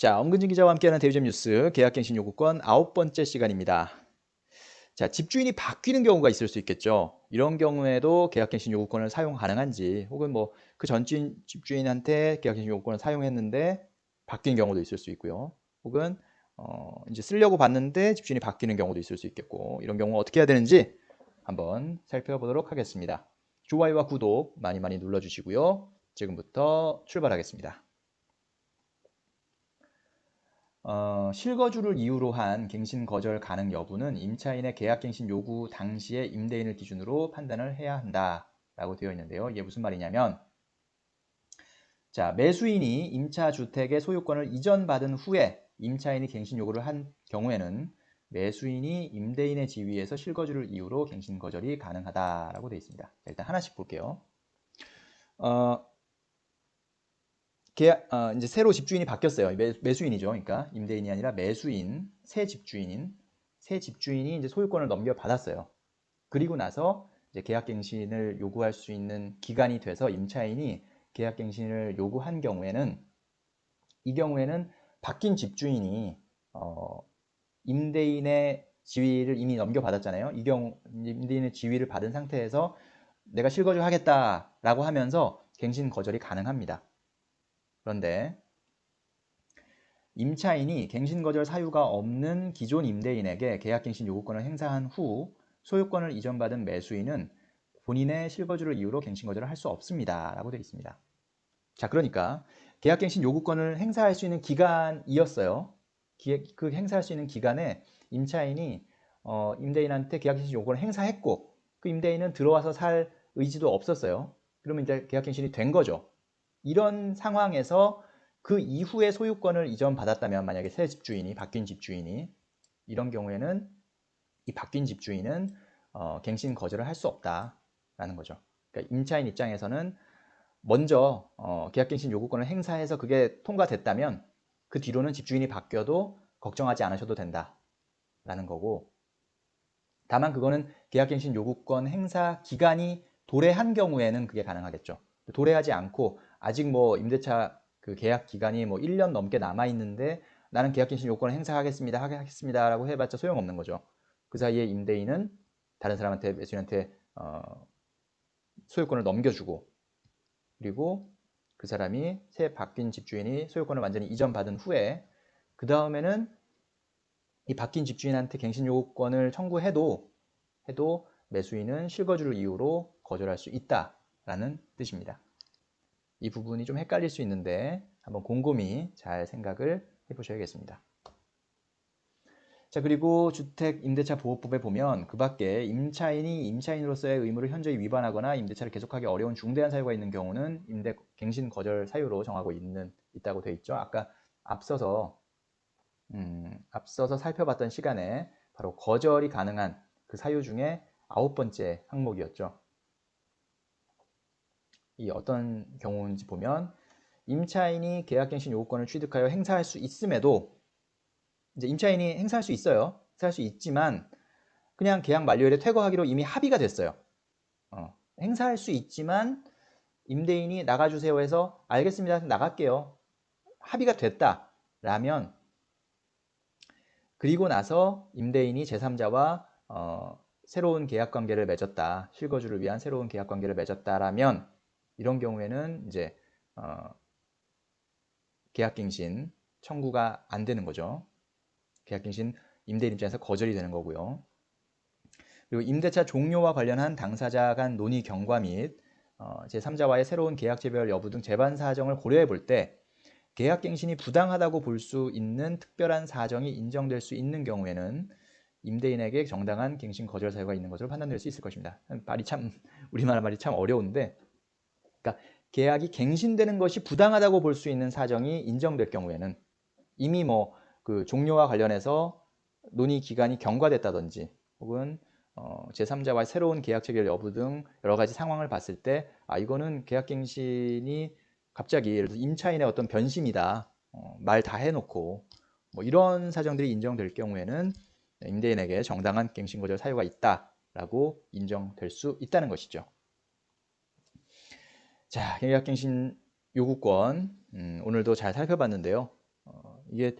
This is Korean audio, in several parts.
자, 엄근진 기자와 함께하는 대리점 뉴스 계약갱신 요구권 9번째 시간입니다. 자, 집주인이 바뀌는 경우가 있을 수 있겠죠. 이런 경우에도 계약갱신 요구권을 사용 가능한지, 혹은 뭐 그 전 집주인한테 계약갱신 요구권을 사용했는데 바뀐 경우도 있을 수 있고요. 혹은 이제 쓰려고 봤는데 집주인이 바뀌는 경우도 있을 수 있겠고, 이런 경우 어떻게 해야 되는지 한번 살펴보도록 하겠습니다. 좋아요와 구독 많이 많이 눌러주시고요. 지금부터 출발하겠습니다. 실거주를 이유로 한 갱신 거절 가능 여부는 임차인의 계약갱신 요구 당시의 임대인을 기준으로 판단을 해야 한다라고 되어 있는데요. 이게 무슨 말이냐면, 자, 매수인이 임차 주택의 소유권을 이전받은 후에 임차인이 갱신 요구를 한 경우에는 매수인이 임대인의 지위에서 실거주를 이유로 갱신 거절이 가능하다라고 되어 있습니다. 자, 일단 하나씩 볼게요. 이제 새로 집주인이 바뀌었어요. 매수인이죠. 그러니까 임대인이 아니라 매수인, 새 집주인이 이제 소유권을 넘겨받았어요. 그리고 나서 이제 계약갱신을 요구할 수 있는 기간이 돼서 임차인이 계약갱신을 요구한 경우에는, 이 경우에는 바뀐 집주인이 임대인의 지위를 이미 넘겨받았잖아요. 이 경우 임대인의 지위를 받은 상태에서 내가 실거주하겠다라고 하면서 갱신 거절이 가능합니다. 그런데 임차인이 갱신 거절 사유가 없는 기존 임대인에게 계약갱신 요구권을 행사한 후 소유권을 이전받은 매수인은 본인의 실거주를 이유로 갱신 거절을 할 수 없습니다 라고 되어 있습니다. 자, 그러니까 계약갱신 요구권을 행사할 수 있는 기간이었어요. 그 행사할 수 있는 기간에 임차인이 임대인한테 계약갱신 요구권을 행사했고, 그 임대인은 들어와서 살 의지도 없었어요. 그러면 이제 계약갱신이 된 거죠. 이런 상황에서 그 이후에 소유권을 이전받았다면, 만약에 새 집주인이, 바뀐 집주인이, 이런 경우에는 이 바뀐 집주인은 갱신 거절을 할 수 없다라는 거죠. 그러니까 임차인 입장에서는 먼저 계약갱신 요구권을 행사해서 그게 통과됐다면 그 뒤로는 집주인이 바뀌어도 걱정하지 않으셔도 된다라는 거고, 다만 그거는 계약갱신 요구권 행사 기간이 도래한 경우에는 그게 가능하겠죠. 도래하지 않고 아직 뭐 임대차 그 계약 기간이 뭐 1년 넘게 남아 있는데 나는 계약갱신 요건을 하겠습니다라고 해봤자 소용없는 거죠. 그 사이에 임대인은 다른 사람한테, 매수인한테 소유권을 넘겨주고, 그리고 그 사람이 새 바뀐 집주인이 소유권을 완전히 이전받은 후에 그 다음에는 이 바뀐 집주인한테 갱신 요구권을 청구해도 매수인은 실거주를 이유로 거절할 수 있다라는 뜻입니다. 이 부분이 좀 헷갈릴 수 있는데 한번 곰곰이 잘 생각을 해보셔야겠습니다. 자, 그리고 주택임대차보호법에 보면 그 밖에 임차인이 임차인으로서의 의무를 현저히 위반하거나 임대차를 계속하기 어려운 중대한 사유가 있는 경우는 갱신 거절 사유로 정하고 있다고 되어 있죠. 아까 앞서서 살펴봤던 시간에 바로 거절이 가능한 그 사유 중에 9번째 항목이었죠. 이 어떤 경우인지 보면, 임차인이 계약갱신 요구권을 취득하여 행사할 수 있음에도, 이제 임차인이 행사할 수 있어요. 행사할 수 있지만 그냥 계약 만료일에 퇴거하기로 이미 합의가 됐어요. 행사할 수 있지만 임대인이 나가주세요 해서 알겠습니다, 나갈게요, 합의가 됐다라면, 그리고 나서 임대인이 제3자와 새로운 계약관계를 맺었다, 실거주를 위한 새로운 계약관계를 맺었다라면, 이런 경우에는 이제 계약갱신 청구가 안 되는 거죠. 계약갱신 임대인 입장에서 거절이 되는 거고요. 그리고 임대차 종료와 관련한 당사자 간 논의 경과 및 제3자와의 새로운 계약 재별 여부 등 재반 사정을 고려해 볼 때 계약갱신이 부당하다고 볼 수 있는 특별한 사정이 인정될 수 있는 경우에는 임대인에게 정당한 갱신 거절 사유가 있는 것으로 판단될 수 있을 것입니다. 우리말 말이 참 어려운데, 그러니까 계약이 갱신되는 것이 부당하다고 볼 수 있는 사정이 인정될 경우에는, 이미 뭐 그 종료와 관련해서 논의 기간이 경과됐다든지, 혹은 제3자와의 새로운 계약 체결 여부 등 여러 가지 상황을 봤을 때, 이거는 계약갱신이 갑자기 예를 들어서 임차인의 어떤 변심이다, 말 다 해놓고 뭐 이런 사정들이 인정될 경우에는 임대인에게 정당한 갱신 거절 사유가 있다라고 인정될 수 있다는 것이죠. 자, 계약갱신 요구권 오늘도 잘 살펴봤는데요. 이게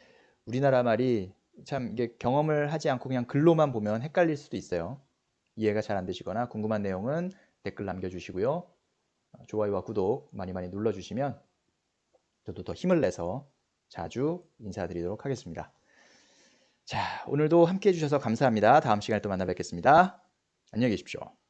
우리나라 말이 참 이게 경험을 하지 않고 그냥 글로만 보면 헷갈릴 수도 있어요. 이해가 잘 안 되시거나 궁금한 내용은 댓글 남겨주시고요. 좋아요와 구독 많이 많이 눌러주시면 저도 더 힘을 내서 자주 인사드리도록 하겠습니다. 자, 오늘도 함께 해주셔서 감사합니다. 다음 시간에 또 만나 뵙겠습니다. 안녕히 계십시오.